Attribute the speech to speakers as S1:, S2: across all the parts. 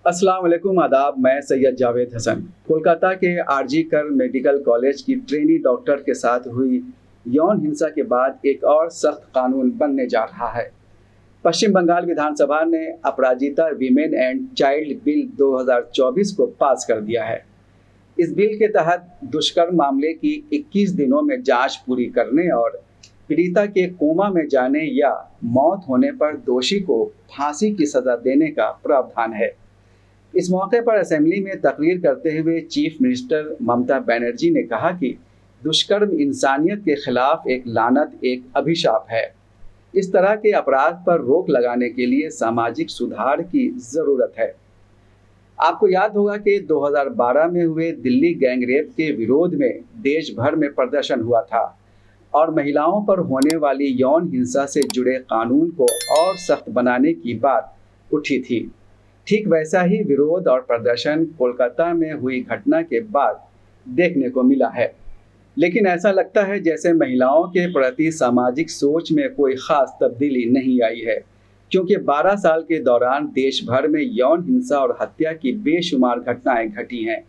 S1: अस्सलाम वालेकुम, आदाब। मैं सैयद जावेद हसन। कोलकाता के आरजी कर मेडिकल कॉलेज की ट्रेनी डॉक्टर के साथ हुई यौन हिंसा के बाद एक और सख्त कानून बनने जा रहा है। पश्चिम बंगाल विधानसभा ने अपराजिता वीमेन एंड चाइल्ड बिल 2024 को पास कर दिया है। इस बिल के तहत दुष्कर्म मामले की 21 दिनों में जांच पूरी करने और पीड़िता के कोमा में जाने या मौत होने पर दोषी को फांसी की सजा देने का प्रावधान है। इस मौके पर असेंबली में तकरीर करते हुए चीफ मिनिस्टर ममता बनर्जी ने कहा कि दुष्कर्म इंसानियत के खिलाफ एक लानत, एक अभिशाप है। इस तरह के अपराध पर रोक लगाने के लिए सामाजिक सुधार की ज़रूरत है। आपको याद होगा कि 2012 में हुए दिल्ली गैंगरेप के विरोध में देश भर में प्रदर्शन हुआ था और महिलाओं पर होने वाली यौन हिंसा से जुड़े कानून को और सख्त बनाने की बात उठी थी। ठीक वैसा ही विरोध और प्रदर्शन कोलकाता में हुई घटना के बाद देखने को मिला है। लेकिन ऐसा लगता है जैसे महिलाओं के प्रति सामाजिक सोच में कोई खास तब्दीली नहीं आई है, क्योंकि 12 साल के दौरान देश भर में यौन हिंसा और हत्या की बेशुमार घटनाएं घटी हैं।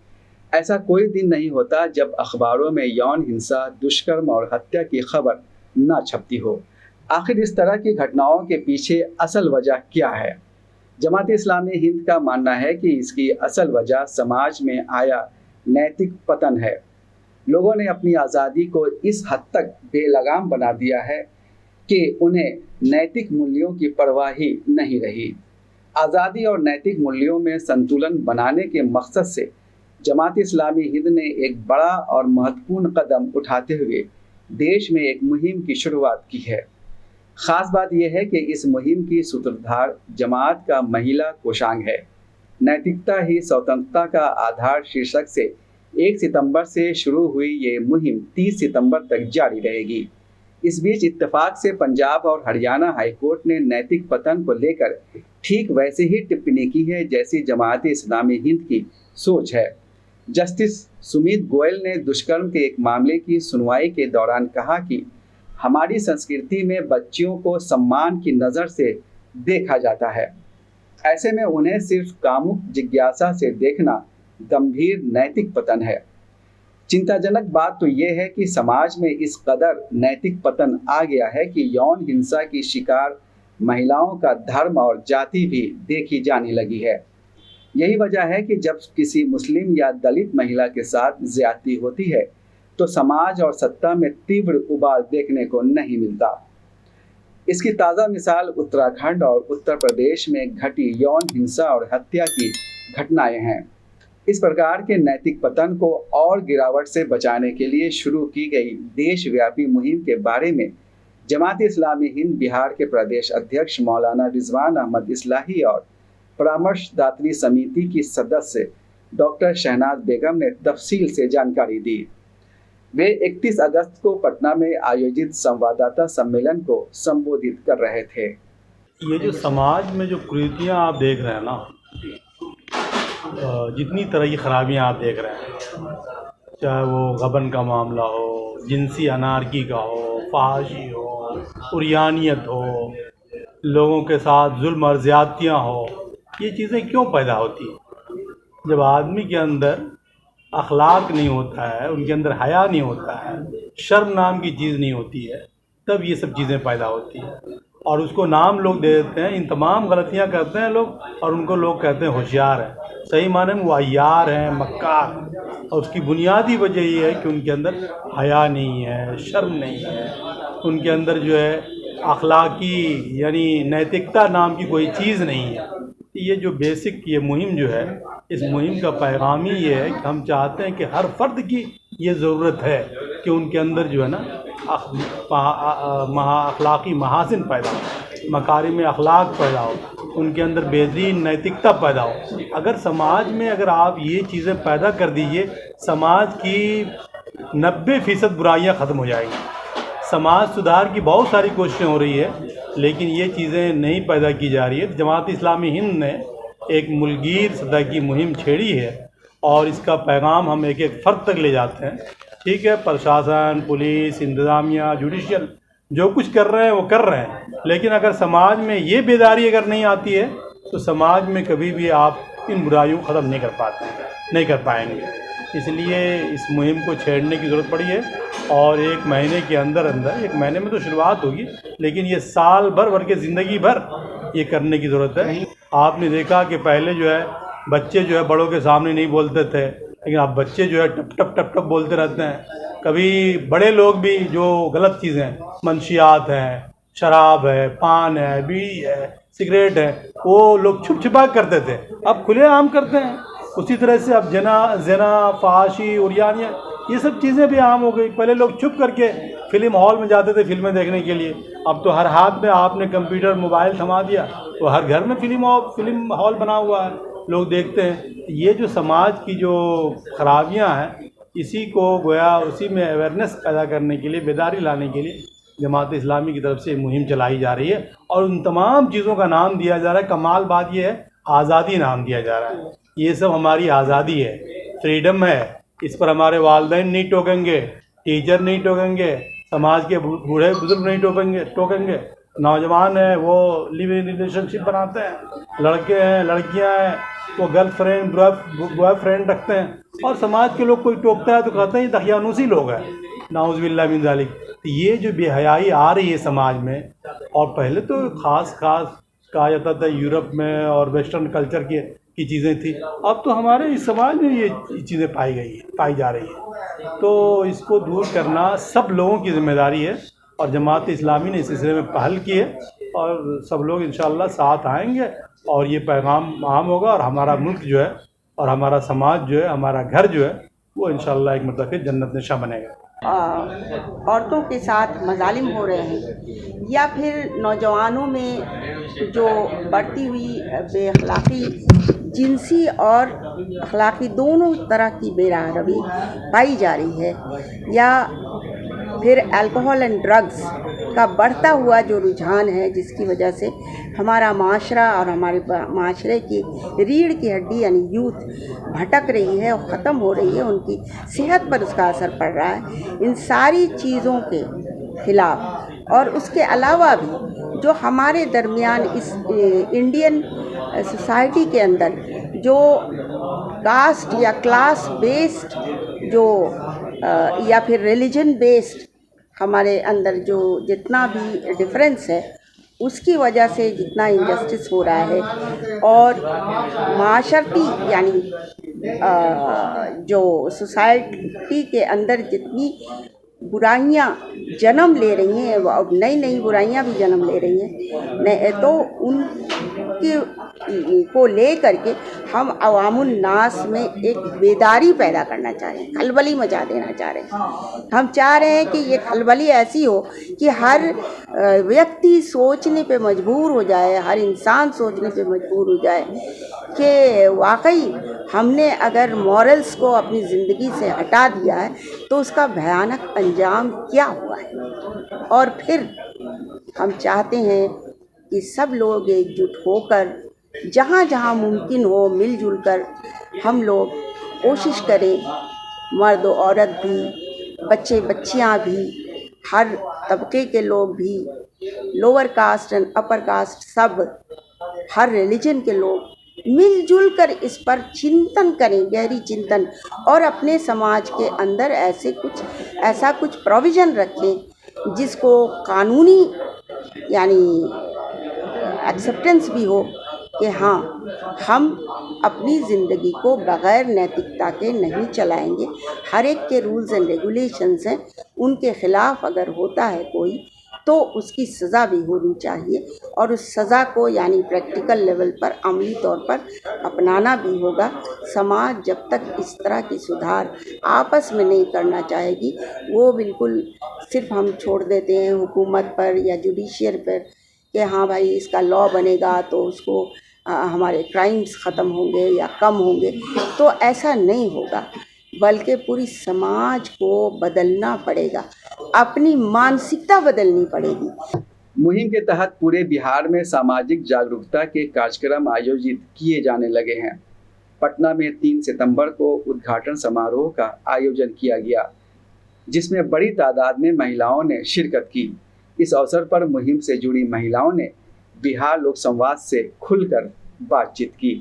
S1: ऐसा कोई दिन नहीं होता जब अखबारों में यौन हिंसा, दुष्कर्म और हत्या की खबर ना छपती हो। आखिर इस तरह की घटनाओं के पीछे असल वजह क्या है? जमात-ए-इस्लामी हिंद का मानना है कि इसकी असल वजह समाज में आया नैतिक पतन है। लोगों ने अपनी आज़ादी को इस हद तक बेलगाम बना दिया है कि उन्हें नैतिक मूल्यों की परवाह ही नहीं रही। आज़ादी और नैतिक मूल्यों में संतुलन बनाने के मकसद से जमात-ए-इस्लामी हिंद ने एक बड़ा और महत्वपूर्ण कदम उठाते हुए देश में एक मुहिम की शुरुआत की है। खास बात यह है कि इस मुहिम की सूत्रधार जमात का महिला कोषांग है। नैतिकता ही स्वतंत्रता का आधार शीर्षक से 1 सितंबर से शुरू हुई ये मुहिम 30 सितंबर तक जारी रहेगी। इस बीच इत्तेफाक से पंजाब और हरियाणा हाईकोर्ट ने नैतिक पतन को लेकर ठीक वैसे ही टिप्पणी की है जैसी जमात-ए-इस्लामी हिंद की सोच है। जस्टिस सुमित गोयल ने दुष्कर्म के एक मामले की सुनवाई के दौरान कहा कि हमारी संस्कृति में बच्चियों को सम्मान की नज़र से देखा जाता है। ऐसे में उन्हें सिर्फ कामुक जिज्ञासा से देखना गंभीर नैतिक पतन है। चिंताजनक बात तो यह है कि समाज में इस कदर नैतिक पतन आ गया है कि यौन हिंसा की शिकार महिलाओं का धर्म और जाति भी देखी जाने लगी है। यही वजह है कि जब किसी मुस्लिम या दलित महिला के साथ ज्यादती होती है तो समाज और सत्ता में तीव्र उबाल देखने को नहीं मिलता। इसकी ताज़ा मिसाल उत्तराखंड और उत्तर प्रदेश में घटी यौन हिंसा और हत्या की घटनाएं हैं। इस प्रकार के नैतिक पतन को और गिरावट से बचाने के लिए शुरू की गई देशव्यापी मुहिम के बारे में जमात-ए-इस्लामी हिंद बिहार के प्रदेश अध्यक्ष मौलाना रिजवान अहमद इस्लाही और परामर्शदात्री समिति की सदस्य डॉक्टर शहनाज बेगम ने तफसील से जानकारी दी। वे 31 अगस्त को पटना में आयोजित संवाददाता सम्मेलन को संबोधित कर रहे थे।
S2: ये जो समाज में जो कुरीतियाँ आप देख रहे हैं ना, जितनी तरह की खराबियाँ आप देख रहे हैं, चाहे वो गबन का मामला हो, जिनसी अनारकी का हो, फहाशी हो, उरियानियत हो, लोगों के साथ जुल्म और ज़्यादतियाँ हो, ये चीज़ें क्यों पैदा होती हैं? जब आदमी के अंदर अखलाक नहीं होता है, उनके अंदर हया नहीं होता है, शर्म नाम की चीज़ नहीं होती है, तब ये सब चीज़ें पैदा होती हैं। और उसको नाम लोग दे देते हैं, इन तमाम गलतियां करते हैं लोग, और उनको लोग कहते हैं होशियार है। सही माने में वो अय्यार हैं, मक्कार। और उसकी बुनियादी वजह ये है कि उनके अंदर हया नहीं है, शर्म नहीं है, उनके अंदर जो है अखलाकी यानी नैतिकता नाम की कोई चीज़ नहीं है। ये जो बेसिक ये मुहिम जो है, इस मुहिम का पैगाम ही ये है कि हम चाहते हैं कि हर फर्द की ये ज़रूरत है कि उनके अंदर जो है ना अखलाकी महासिन पैदा हो, मकारिम अखलाक पैदा हो, उनके अंदर बेहतरीन नैतिकता पैदा हो। अगर समाज में अगर आप ये चीज़ें पैदा कर दीजिए, समाज की 90% बुराइयाँ ख़त्म हो जाएंगी। समाज सुधार की बहुत सारी कोशिशें हो रही है, लेकिन ये चीज़ें नहीं पैदा की जा रही है। जमात-ए-इस्लामी हिंद ने एक मुल्कीर सतह की मुहिम छेड़ी है और इसका पैगाम हम एक एक फ़र्द तक ले जाते हैं। ठीक है, प्रशासन, पुलिस, इंतज़ामिया, जुडिशल जो कुछ कर रहे हैं वो कर रहे हैं, लेकिन अगर समाज में ये बेदारी अगर नहीं आती है तो समाज में कभी भी आप इन बुराइयों को ख़त्म नहीं कर पाते हैं, नहीं कर पाएंगे। इसलिए इस मुहिम को छेड़ने की ज़रूरत पड़ी है और 1 महीने के अंदर अंदर, 1 महीने में तो शुरुआत होगी, लेकिन ये साल भर बल्कि ज़िंदगी भर ये करने की ज़रूरत है। आपने देखा कि पहले जो है बच्चे जो है बड़ों के सामने नहीं बोलते थे, लेकिन अब बच्चे जो है टप टप टप टप बोलते रहते हैं। कभी बड़े लोग भी जो गलत चीज़ें, मंशियात हैं, शराब है, पान है, बीड़ी है, सिगरेट है, वो लोग छुप छुपा करते थे, अब खुलेआम करते हैं। उसी तरह से अब जना, फाशी, उरियानियत, ये सब चीज़ें भी आम हो गई। पहले लोग छुप करके फिल्म हॉल में जाते थे फिल्में देखने के लिए, अब तो हर हाथ में आपने कंप्यूटर मोबाइल थमा दिया तो हर घर में फिल्म हॉल बना हुआ है, लोग देखते हैं। ये जो समाज की जो खराबियां हैं, इसी को गोया उसी में अवेयरनेस पैदा करने के लिए, बेदारी लाने के लिए जमात इस्लामी की तरफ से मुहिम चलाई जा रही है और उन तमाम चीज़ों का नाम दिया जा रहा है। कमाल बात ये है, आज़ादी नाम दिया जा रहा है। ये सब हमारी आज़ादी है, फ्रीडम है, इस पर हमारे वालिदैन नहीं टोकेंगे, टीचर नहीं टोकेंगे, समाज के बूढ़े बुजुर्ग नहीं टोकेंगे। नौजवान हैं वो लिव इन रिलेशनशिप बनाते हैं, लड़के हैं लड़कियां हैं वो गर्लफ्रेंड बॉयफ्रेंड रखते हैं, और समाज के लोग कोई टोकता है तो कहते हैं ये दखियानूसी लोग हैं, नाउज़ुबिल्लाह मिन ज़ालिक। तो ये जो बेहयाई आ रही है समाज में, और पहले तो खास कहा जाता था यूरोप में और वेस्टर्न कल्चर की चीज़ें थी, अब तो हमारे इस समाज में ये चीज़ें पाई जा रही है। तो इसको दूर करना सब लोगों की जिम्मेदारी है और जमात इस्लामी ने इस सिलसिले में पहल की है और सब लोग इंशाअल्लाह साथ आएंगे और ये पैगाम आम होगा और हमारा मुल्क जो है और हमारा समाज जो है, हमारा घर जो है, वो इंशाअल्लाह एक मतलब फिर जन्नत निशा बनेगा।
S3: औरतों के साथ मजालिम हो रहे हैं या फिर नौजवानों में जो बढ़ती हुई बेअखलाक़ी, जिनसी और अखलाक़ी दोनों तरह की बेरहमी पाई जा रही है, या फिर अल्कोहल एंड ड्रग्स का बढ़ता हुआ जो रुझान है, जिसकी वजह से हमारा माशरा और हमारे माशरे की रीढ़ की हड्डी यानी यूथ भटक रही है और ख़त्म हो रही है, उनकी सेहत पर उसका असर पड़ रहा है। इन सारी चीज़ों के ख़िलाफ़ और उसके अलावा भी जो हमारे दरमियान इस इंडियन सोसाइटी के अंदर जो कास्ट या क्लास बेस्ड जो या फिर रिलीजन बेस्ड हमारे अंदर जो जितना भी डिफरेंस है, उसकी वजह से जितना इनजस्टिस हो रहा है और माशरती यानी जो सोसाइटी के अंदर जितनी बुराइयां जन्म ले रही हैं, अब नई बुराइयां भी जन्म ले रही हैं, तो उनकी को ले करके हम अवामुन नास में एक बेदारी पैदा करना चाह रहे हैं, खलबली मचा देना चाह रहे हैं। हम चाह रहे हैं कि ये खलबली ऐसी हो कि हर व्यक्ति सोचने पे मजबूर हो जाए, हर इंसान सोचने पे मजबूर हो जाए कि वाकई हमने अगर मॉरल्स को अपनी ज़िंदगी से हटा दिया है तो उसका भयानक अंजाम क्या हुआ है। और फिर हम चाहते हैं कि सब लोग एकजुट होकर जहाँ जहाँ मुमकिन हो मिलजुल कर हम लोग कोशिश करें, मर्द औरत भी, बच्चे बच्चियाँ भी, हर तबके के लोग भी, lower caste and upper caste सब, हर रिलीजन के लोग मिलजुल कर इस पर चिंतन करें, गहरी चिंतन, और अपने समाज के अंदर ऐसा कुछ प्रोविज़न रखें जिसको कानूनी यानी एक्सेप्टेंस भी हो कि हाँ, हम अपनी ज़िंदगी को बग़ैर नैतिकता के नहीं चलाएंगे। हर एक के रूल्स एंड रेगुलेशंस हैं, उनके ख़िलाफ़ अगर होता है कोई तो उसकी सज़ा भी होनी चाहिए और उस सज़ा को यानी प्रैक्टिकल लेवल पर अमली तौर पर अपनाना भी होगा। समाज जब तक इस तरह की सुधार आपस में नहीं करना चाहेगी, वो बिल्कुल सिर्फ हम छोड़ देते हैं हुकूमत पर या जुडिशियल पर कि हाँ भाई इसका लॉ बनेगा तो उसको हमारे क्राइम्स ख़त्म होंगे या कम होंगे, तो ऐसा नहीं होगा, बल्कि पूरी समाज को बदलना पड़ेगा, अपनी मानसिकता बदलनी पड़ेगी।
S1: मुहिम के तहत पूरे बिहार में सामाजिक जागरूकता के कार्यक्रम आयोजित किए जाने लगे हैं। पटना में 3 सितंबर को उद्घाटन समारोह का आयोजन किया गया, जिसमें बड़ी तादाद में महिलाओं ने शिरकत की। इस अवसर पर मुहिम से जुड़ी महिलाओं ने बिहार लोक संवाद से खुलकर बातचीत की।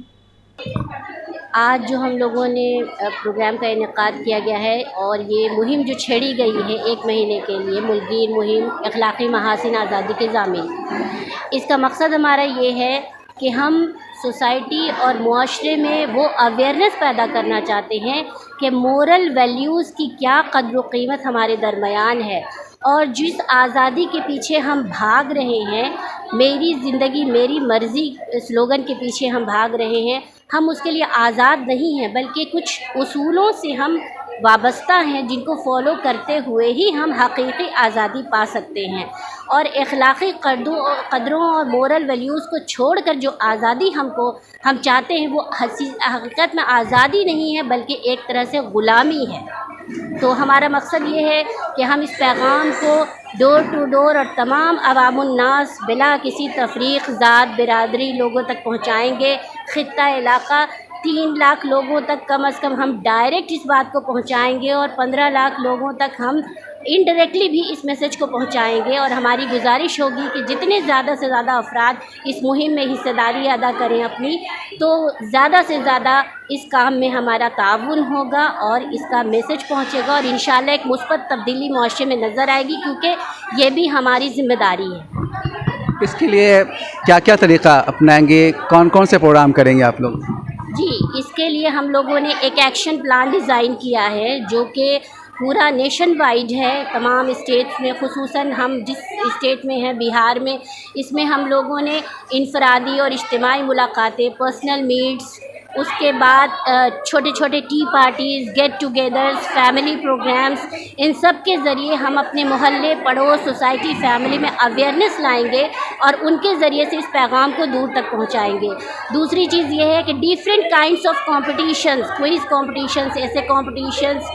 S4: आज जो हम लोगों ने प्रोग्राम का इनेकाद किया गया है और ये मुहिम जो छेड़ी गई है 1 महीने के लिए, मुल्कीन मुहिम अखलाक़ी महासिन आज़ादी के ज़ामिन, इसका मकसद हमारा ये है कि हम सोसाइटी और मुआशरे में वो अवेयरनेस पैदा करना चाहते हैं कि मोरल वैल्यूज़ की क्या क़द्र व क़ीमत हमारे दरमियान है, और जिस आज़ादी के पीछे हम भाग रहे हैं, मेरी ज़िंदगी मेरी मर्ज़ी स्लोगन के पीछे हम भाग रहे हैं, हम उसके लिए आज़ाद नहीं हैं बल्कि कुछ उसूलों से हम वाबस्ता हैं जिनको फॉलो करते हुए ही हम हकीकी आज़ादी पा सकते हैं। और अखलाक़ी क़द्रों और मोरल वैल्यूज़ को छोड़कर जो आज़ादी हम चाहते हैं वो हकीकत में आज़ादी नहीं है बल्कि एक तरह से ग़ुलामी है। तो हमारा मकसद ये है कि हम इस पैगाम को डोर टू डोर और तमाम अवामुन्नास बिला किसी तफरीक़ ज़ात बिरादरी लोगों तक पहुँचाएँगे। ख़ित्ता इलाक़ा 3 लाख लोगों तक कम से कम हम डायरेक्ट इस बात को पहुँचाएँगे और 15 लाख लोगों तक हम इनडायरेक्टली भी इस मैसेज को पहुँचाएँगे। और हमारी गुजारिश होगी कि जितने ज़्यादा से ज़्यादा अफराद इस मुहिम में हिस्सेदारी अदा करें अपनी, तो ज़्यादा से ज़्यादा इस काम में हमारा ताउन होगा और इसका मैसेज पहुँचेगा और इंशाअल्लाह एक मुस्बत तब्दीली मुआशरे में नज़र आएगी, क्योंकि ये भी हमारी ज़िम्मेदारी है।
S1: इसके लिए क्या क्या तरीक़ा अपनाएंगे, कौन कौन से प्रोग्राम करेंगे आप लोग?
S4: जी, इसके लिए हम लोगों ने एक एक्शन प्लान डिज़ाइन किया है जो कि पूरा नेशन वाइड है, तमाम स्टेट्स में, ख़ुसूसन हम जिस स्टेट में हैं बिहार में, इसमें हम लोगों ने इनफरादी और इज्तिमाई मुलाकातें, पर्सनल मीट्स, उसके बाद छोटे छोटे tea parties, get togethers, family programmes, इन सब के ज़रिए हम अपने मोहल्ले, पड़ोस, सोसाइटी, फैमिली में अवेयरनेस लाएंगे और उनके ज़रिए से इस पैगाम को दूर तक पहुंचाएंगे। दूसरी चीज़ ये है कि different kinds of competitions, quiz competitions, ऐसे कॉम्पिटिशन्स,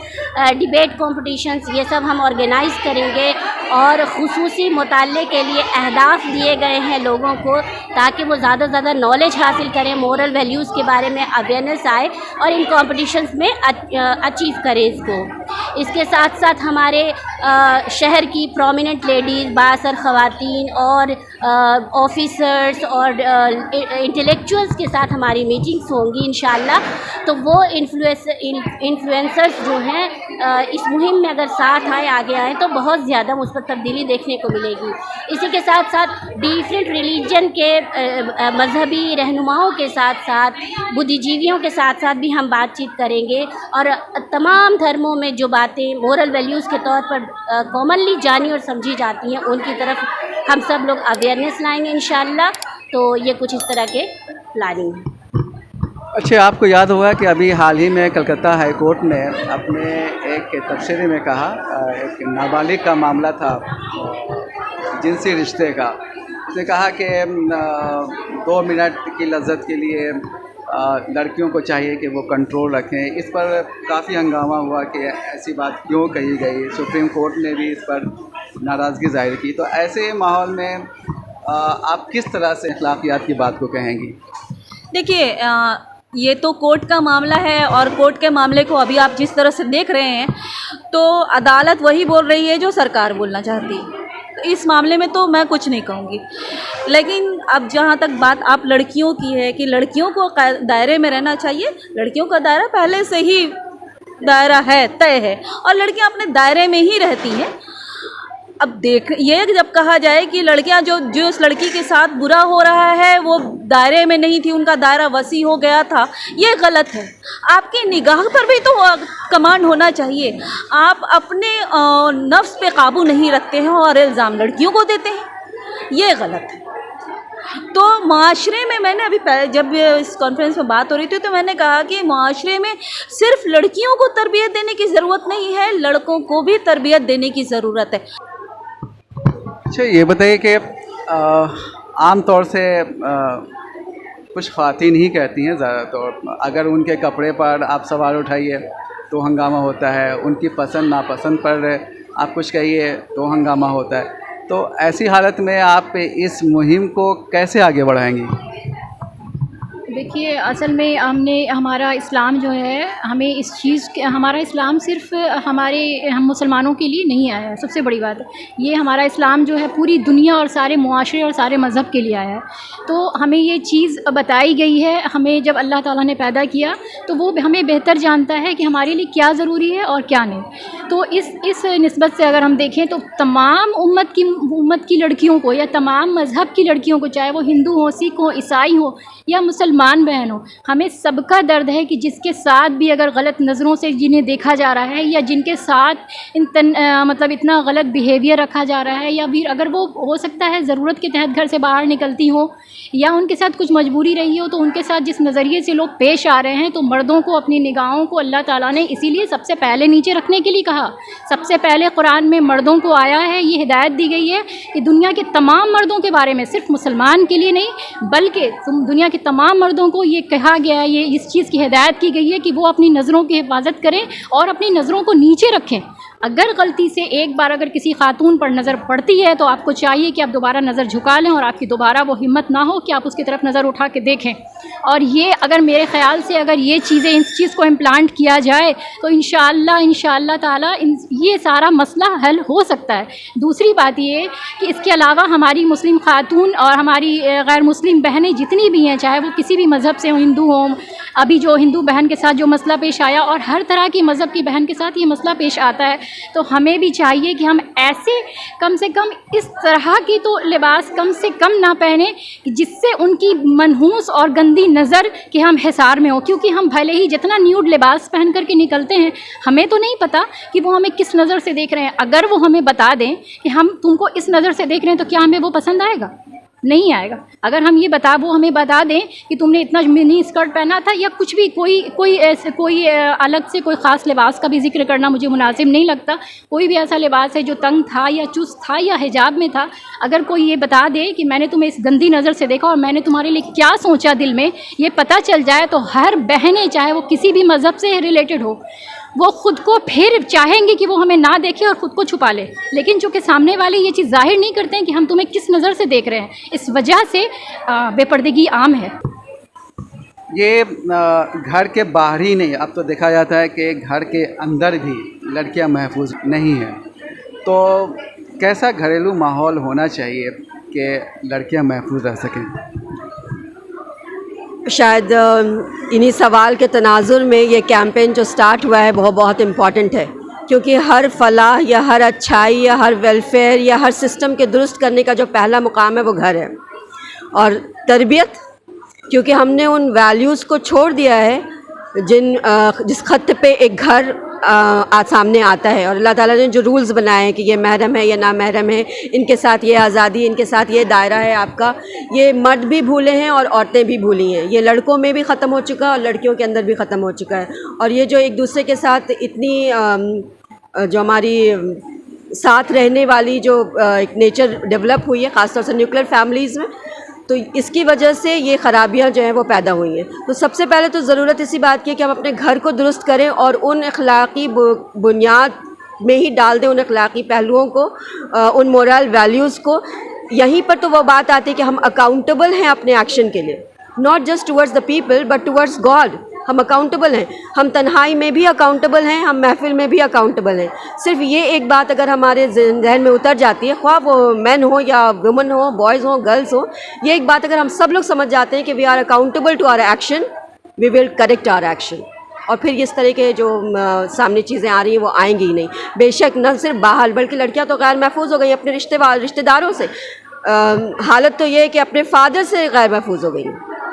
S4: डिबेट कॉम्पिटिशन्स, ये सब हम ऑर्गेनाइज़ करेंगे और ख़ुसूसी मुताले के लिए अहदाफ दिए गए हैं लोगों को, ताकि वो ज़्यादा से ज़्यादा नॉलेज हासिल करें, मोरल वैल्यूज़ के बारे में अवेयरनेस आए और इन कॉम्पिटिशन्स में अचीव करें इसको। इसके साथ साथ हमारे शहर की प्रोमिनेंट लेडीज़, बाअसर ख़वातीन और ऑफिसर्स और इंटेलेक्चुअल्स के साथ हमारी मीटिंग्स होंगी इंशाअल्लाह। तो वो इन्फ्लुएंसर्स जो हैं इस मुहिम में अगर साथ आए, आगे आएँ, तो बहुत ज़्यादा मुस्बत तब्दीली देखने को मिलेगी। इसी के साथ साथ डिफरेंट रिलीजन के मजहबी रहनुमाओं के साथ साथ बुद्धिजीवियों के साथ साथ भी हम बातचीत करेंगे और तमाम धर्मों में जो बातें मोरल वैल्यूज़ के तौर पर कॉमनली जानी और समझी जाती हैं, उनकी तरफ हम सब लोग अवेयरनेस लाएंगे इंशाअल्लाह। तो ये कुछ इस तरह के प्लानिंग है।
S1: अच्छा, आपको याद होगा कि अभी हाल ही में कलकत्ता हाई कोर्ट ने अपने एक तबसरे में कहा, एक नाबालिग का मामला था जिनसी रिश्ते का, उसने कहा कि 2 मिनट की लज्जत के लिए लड़कियों को चाहिए कि वो कंट्रोल रखें। इस पर काफ़ी हंगामा हुआ कि ऐसी बात क्यों कही गई। सुप्रीम कोर्ट ने भी इस पर नाराज़गी ज़ाहिर की। तो ऐसे माहौल में आप किस तरह से अखलाकियात की बात को कहेंगी?
S5: देखिए, ये तो कोर्ट का मामला है और कोर्ट के मामले को अभी आप जिस तरह से देख रहे हैं, तो अदालत वही बोल रही है जो सरकार बोलना चाहती है। इस मामले में तो मैं कुछ नहीं कहूँगी। लेकिन अब जहाँ तक बात आप लड़कियों की है कि लड़कियों को दायरे में रहना चाहिए, लड़कियों का दायरा पहले से ही दायरा है, तय है, और लड़कियाँ अपने दायरे में ही रहती हैं। अब देख, ये जब कहा जाए कि लड़कियां जो उस लड़की के साथ बुरा हो रहा है वो दायरे में नहीं थी, उनका दायरा वसी हो गया था, ये गलत है। आपकी निगाह पर भी तो कमांड होना चाहिए। आप अपने नफ्स पे काबू नहीं रखते हैं और इल्ज़ाम लड़कियों को देते हैं, ये गलत है। तो माशरे में, मैंने अभी जब इस कॉन्फ्रेंस में बात हो रही थी तो मैंने कहा कि माशरे में सिर्फ लड़कियों को तरबियत देने की ज़रूरत नहीं है, लड़कों को भी तरबियत देने की ज़रूरत है।
S1: अच्छा, ये बताइए कि आम तौर से कुछ ख़वातीन ही कहती हैं ज़्यादातर, अगर उनके कपड़े पर आप सवाल उठाइए तो हंगामा होता है, उनकी पसंद नापसंद पर आप कुछ कहिए तो हंगामा होता है। तो ऐसी हालत में आप इस मुहिम को कैसे आगे बढ़ाएंगी?
S6: देखिए, असल में हमारा इस्लाम जो है, हमें इस चीज़ के, हमारा इस्लाम सिर्फ़ हम मुसलमानों के लिए नहीं आया है। सबसे बड़ी बात है ये, हमारा इस्लाम जो है पूरी दुनिया और सारे मुआशरे और सारे मज़हब के लिए आया है। तो हमें ये चीज़ बताई गई है, हमें जब अल्लाह ताला ने पैदा किया तो वो हमें बेहतर जानता है कि हमारे लिए क्या ज़रूरी है और क्या नहीं। तो इस निस्बत से अगर हम देखें तो तमाम उम्मत की लड़कियों को या तमाम मज़हब की लड़कियों को, चाहे वो हिंदू हो, सिख हो, ईसाई हो या मुसलमान बहन हो, हमें सबका दर्द है कि जिसके साथ भी अगर गलत नज़रों से जिन्हें देखा जा रहा है या जिनके साथ मतलब इतना गलत बिहेवियर रखा जा रहा है, या फिर अगर वो हो सकता है ज़रूरत के तहत घर से बाहर निकलती हो या उनके साथ कुछ मजबूरी रही हो, तो उनके साथ जिस नज़रिए से लोग पेश आ रहे हैं, तो मर्दों को अपनी निगाहों को अल्लाह ताला ने इसीलिए सबसे पहले नीचे रखने के लिए कहा। सबसे पहले कुरान में मर्दों को आया है, ये हिदायत दी गई है कि दुनिया के तमाम मर्दों के बारे में, सिर्फ मुसलमान के लिए नहीं बल्कि दुनिया के तमाम मर्दों को ये कहा गया है, ये इस चीज़ की हिदायत की गई है कि वो अपनी नज़रों की हिफाजत करें और अपनी नज़रों को नीचे रखें। अगर गलती से एक बार अगर किसी खातून पर नज़र पड़ती है तो आपको चाहिए कि आप दोबारा नज़र झुका लें और आपकी दोबारा वो हिम्मत ना हो कि आप उसकी तरफ नज़र उठा के देखें। और ये अगर मेरे ख़्याल से अगर ये चीज़ें, इस चीज़ को इम्प्लांट किया जाए तो इंशाअल्लाह ताला ये सारा मसला हल हो सकता है। दूसरी बात ये कि इसके अलावा हमारी मुस्लिम खातून और हमारी गैर मुस्लिम बहनें जितनी भी हैं, चाहे वो किसी भी मज़हब से हो, हिंदू हों, अभी जो हिंदू बहन के साथ जो मसला पेश आया और हर तरह की मज़हब की बहन के साथ ये मसला पेश आता है, तो हमें भी चाहिए कि हम ऐसे कम से कम इस तरह की तो लिबास कम से कम ना पहने जिससे उनकी मनहूस और गंदी नज़र के हम हिसार में हो। क्योंकि हम भले ही जितना न्यूड लिबास पहन करके निकलते हैं, हमें तो नहीं पता कि वो हमें किस नज़र से देख रहे हैं। अगर वो हमें बता दें कि हम तुमको इस नज़र से देख रहे हैं, तो क्या हमें वो पसंद आएगा? नहीं आएगा। अगर हम वो हमें बता दें कि तुमने इतना मिनी स्कर्ट पहना था या कुछ भी, कोई अलग से कोई ख़ास लिबास का भी जिक्र करना मुझे मुनासिब नहीं लगता, कोई भी ऐसा लिबास है जो तंग था या चुस्त था या हिजाब में था, अगर कोई ये बता दे कि मैंने तुम्हें इस गंदी नज़र से देखा और मैंने तुम्हारे लिए क्या सोचा दिल में, ये पता चल जाए, तो हर बहनें, चाहे वो किसी भी मज़हब से रिलेटेड हो, वो ख़ुद को फिर चाहेंगे कि वो हमें ना देखे और ख़ुद को छुपा ले। लेकिन चूँकि सामने वाले ये चीज़ जाहिर नहीं करते हैं कि हम तुम्हें किस नज़र से देख रहे हैं, इस वजह से बेपर्दगी आम है।
S1: ये घर के बाहर ही नहीं, अब तो देखा जाता है कि घर के अंदर भी लड़कियां महफूज नहीं हैं। तो कैसा घरेलू माहौल होना चाहिए कि लड़कियां महफूज रह सकें?
S7: शायद इन्हीं सवाल के तनाजुर में ये कैंपेन जो स्टार्ट हुआ है वो बहुत इम्पॉर्टेंट है, क्योंकि हर फलाह या हर अच्छाई या हर वेलफेयर या हर सिस्टम के दुरुस्त करने का जो पहला मुकाम है वो घर है। और तरबियत, क्योंकि हमने उन वैल्यूज़ को छोड़ दिया है जिस खत पे एक घर सामने आता है, और अल्लाह ताला ने जो रूल्स बनाए हैं कि ये महरम है या ना महरम है, इनके साथ ये आज़ादी, इनके साथ ये दायरा है आपका, ये मर्द भी भूले हैं और औरतें भी भूली हैं। ये लड़कों में भी ख़त्म हो चुका है और लड़कियों के अंदर भी ख़त्म हो चुका है। और ये जो एक दूसरे के साथ इतनी जो हमारी साथ रहने वाली जो एक नेचर डेवलप हुई है, ख़ासतौर से न्यूक्लियर फैमिलीज़ में, तो इसकी वजह से ये ख़राबियाँ जो हैं वो पैदा हुई हैं। तो सबसे पहले तो ज़रूरत इसी बात की है कि हम अपने घर को दुरुस्त करें और उन अखलाक़ी बुनियाद में ही डाल दें उन अखलाक़ी पहलुओं को, उन मोरल वैल्यूज़ को। यहीं पर तो वो बात आती है कि हम अकाउंटेबल हैं अपने एक्शन के लिए, not just towards the people but towards God. हम अकाउंटेबल हैं, हम तन्हाई में भी अकाउंटेबल हैं, हम महफिल में भी अकाउंटेबल हैं। सिर्फ ये एक बात अगर हमारे जहन में उतर जाती है, ख्वाह वो मैन हो या वुमन हो, बॉयज़ हो, गर्ल्स हो, ये एक बात अगर हम सब लोग समझ जाते हैं कि we are accountable to our action, we will correct our action, और फिर इस तरह के जो सामने चीज़ें आ रही हैं वो आएंगी ही नहीं। बेशक न सिर्फ बाहर बल्कि लड़कियां तो गैर महफूज हो गई अपने रिश्तेदारों से। हालत तो ये है कि अपने फादर से गैर महफूज हो गई।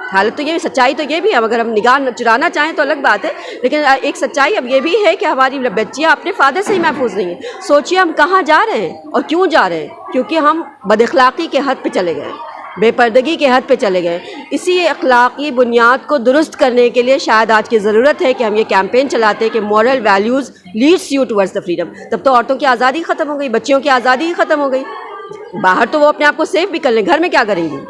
S7: हालत तो ये, सच्चाई तो ये भी है, अगर हम निगाह चुराना चाहें तो अलग बात है, लेकिन एक सच्चाई अब ये भी है कि हमारी बच्चियाँ अपने फादर से ही महफूज नहीं है। सोचिए हम कहाँ जा रहे हैं और क्यों जा रहे हैं, क्योंकि हम बदअखलाक़ी के हद पे चले गए, बेपर्दगी के हद पे चले गए। इसी अखलाक़ी बुनियाद को दुरुस्त करने के लिए शायद आज की ज़रूरत है कि हम ये कैंपेन चलाते हैं कि moral values leads you towards the freedom. तब तो औरतों की आज़ादी ख़त्म हो गई, बच्चियों की आज़ादी ही ख़त्म हो गई। बाहर तो वो अपने आप को सेफ भी कर लें, घर में क्या करेंगी?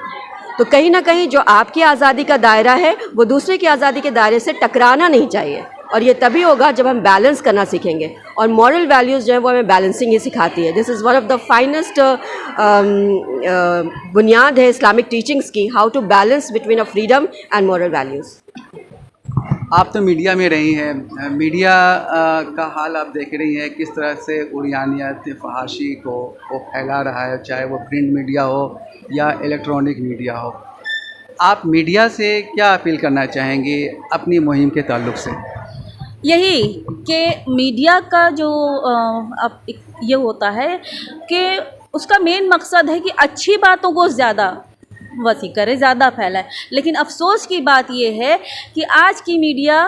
S7: तो कहीं ना कहीं जो आपकी आज़ादी का दायरा है वो दूसरे की आज़ादी के दायरे से टकराना नहीं चाहिए। और ये तभी होगा जब हम बैलेंस करना सीखेंगे, और मॉरल वैल्यूज़ जो है वो हमें बैलेंसिंग ही सिखाती है। This is one of the finest बुनियाद है इस्लामिक टीचिंग्स की, how to balance between a freedom and moral values.
S1: आप तो मीडिया में रही हैं, मीडिया का हाल आप देख रही हैं किस तरह से उर्यानियत फहाशी को वो फैला रहा है, चाहे वो प्रिंट मीडिया हो या इलेक्ट्रॉनिक मीडिया हो। आप मीडिया से क्या अपील करना चाहेंगी अपनी मुहिम के ताल्लुक से?
S5: यही कि मीडिया का जो अब ये होता है कि उसका मेन मकसद है कि अच्छी बातों को ज़्यादा वसी करे, ज़्यादा फैलाए। लेकिन अफसोस की बात ये है कि आज की मीडिया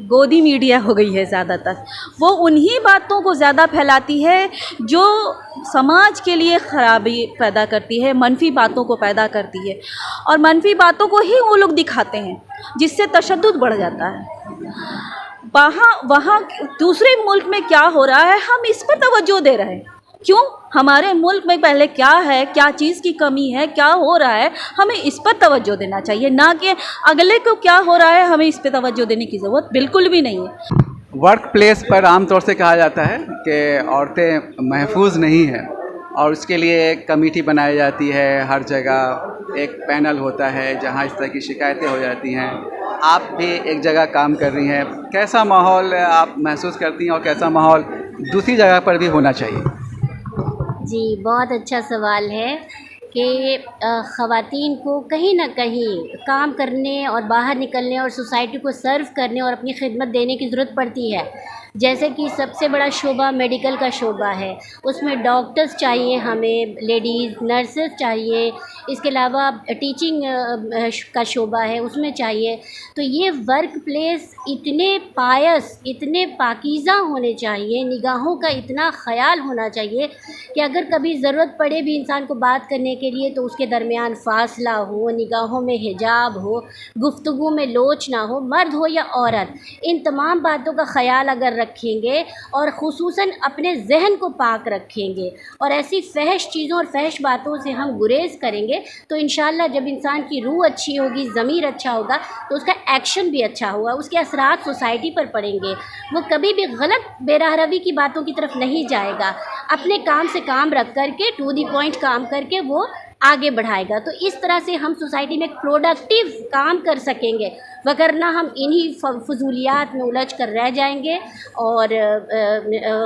S5: गोदी मीडिया हो गई है ज़्यादातर। वो उन्हीं बातों को ज़्यादा फैलाती है जो समाज के लिए ख़राबी पैदा करती है, मनफी बातों को पैदा करती है, और मनफी बातों को ही वो लोग दिखाते हैं, जिससे तशद्दुद बढ़ जाता है। वहाँ दूसरे मुल्क में क्या हो रहा है, हम इस पर तवज्जो दे रहे हैं। क्यों? हमारे मुल्क में पहले क्या है, क्या चीज़ की कमी है, क्या हो रहा है, हमें इस पर तवज्जो देना चाहिए, ना कि अगले को क्या हो रहा है हमें इस पर तवज्जो देने की ज़रूरत बिल्कुल भी नहीं है।
S1: वर्क प्लेस पर आमतौर से कहा जाता है कि औरतें महफूज नहीं हैं, और उसके लिए एक कमेटी बनाई जाती है, हर जगह एक पैनल होता है जहां इस तरह की शिकायतें हो जाती हैं। आप भी एक जगह काम कर रही हैं, कैसा माहौल आप महसूस करती हैं और कैसा माहौल दूसरी जगह पर भी होना चाहिए?
S4: जी, बहुत अच्छा सवाल है कि ख़वातीन को कहीं ना कहीं काम करने और बाहर निकलने और सोसाइटी को सर्व करने और अपनी खिदमत देने की ज़रूरत पड़ती है। जैसे कि सबसे बड़ा शोबा मेडिकल का शोबा है, उसमें डॉक्टर्स चाहिए, हमें लेडीज़ नर्सेस चाहिए, इसके अलावा टीचिंग का शोबा है उसमें चाहिए। तो ये वर्क प्लेस इतने पायस, इतने पाकीज़ा होने चाहिए, निगाहों का इतना ख़याल होना चाहिए कि अगर कभी ज़रूरत पड़े भी इंसान को बात करने के लिए तो उसके दरमियान फ़ासला हो, निगाहों में हिजाब हो, गुफ्तगू में लोच ना हो, मर्द हो या औरत। इन तमाम बातों का ख़याल अगर रखेंगे और ख़ुसूसन अपने जहन को पाक रखेंगे और ऐसी फहश चीज़ों और फहश बातों से हम गुरेज़ करेंगे तो इंशाअल्लाह जब इंसान की रूह अच्छी होगी, ज़मीर अच्छा होगा, तो उसका एक्शन भी अच्छा होगा, उसके असरात सोसाइटी पर पड़ेंगे। वो कभी भी गलत बेराहरवी की बातों की तरफ नहीं जाएगा, अपने काम से काम रख करके टू दी पॉइंट काम करके वो आगे बढ़ाएगा। तो इस तरह से हम सोसाइटी में एक प्रोडक्टिव काम कर सकेंगे, वगरना हम इन्हीं फजूलियात में उलझ कर रह जाएंगे और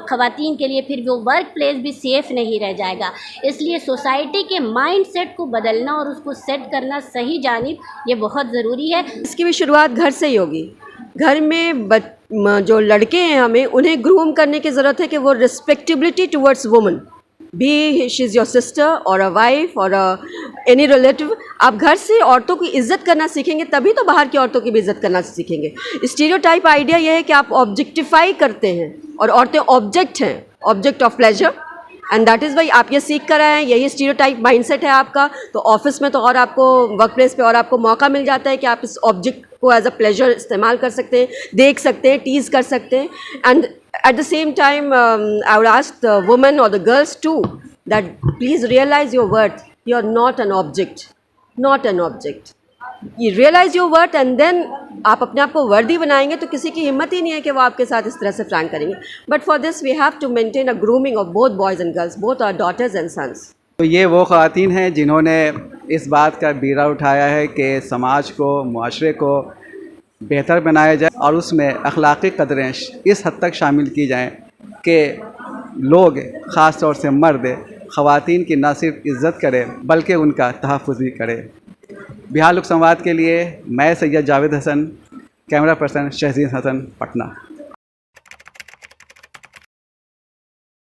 S4: ख़वातीन के लिए फिर वो वर्क प्लेस भी सेफ़ नहीं रह जाएगा। इसलिए सोसाइटी के माइंड सेट को बदलना और उसको सेट करना सही जानिब, ये बहुत ज़रूरी है।
S7: इसकी भी शुरुआत घर से ही होगी। घर में जो लड़के हैं हमें उन्हें ग्रूम करने की ज़रूरत है कि वो respectability towards woman, be she is your sister or a wife or any relative. आप घर से औरतों की इज़्ज़त करना सीखेंगे तभी तो बाहर की औरतों की भी इज़्ज़त करना सीखेंगे। स्टीरियोटाइप आइडिया यह है कि आप ऑब्जेक्टिफाई करते हैं और औरतें ऑब्जेक्ट हैं, object of pleasure, and that is why आप ये सीख कर आए हैं, यही स्टीरियोटाइप माइंडसेट है आपका। तो ऑफिस में तो और आपको वर्क प्लेस पे और आपको मौका मिल जाता है कि आप इस ऑब्जेक्ट को एज अ प्लेजर इस्तेमाल कर सकते हैं, देख सकते हैं, टीज़ कर सकते हैं। And at the same time I would ask the women or the girls too that please realize your worth. You are not an object, not an object. You realize your worth and then आप अपने आप को वर्दी बनाएंगे तो किसी की हिम्मत ही नहीं है कि वो आपके साथ इस तरह से फ्रैंक करेंगे। But for this we have to maintain a grooming of both boys and girls, both our daughters and sons.
S1: तो ये वो ख़वातीन हैं जिन्होंने इस बात का बीड़ा उठाया है कि समाज को, मुआशरे को बेहतर बनाया जाए और उसमें अखलाक़ी कदरें इस हद तक शामिल की जाएं कि लोग, ख़ास तौर से मर्द, ख़वातीन की न सिर्फ इज़्ज़त करें बल्कि उनका तहफ़्फ़ुज़ भी करें। बिहार लोक संवाद के लिए मैं सैयद जावेद हसन, कैमरा पर्सन शहजीन हसन, पटना।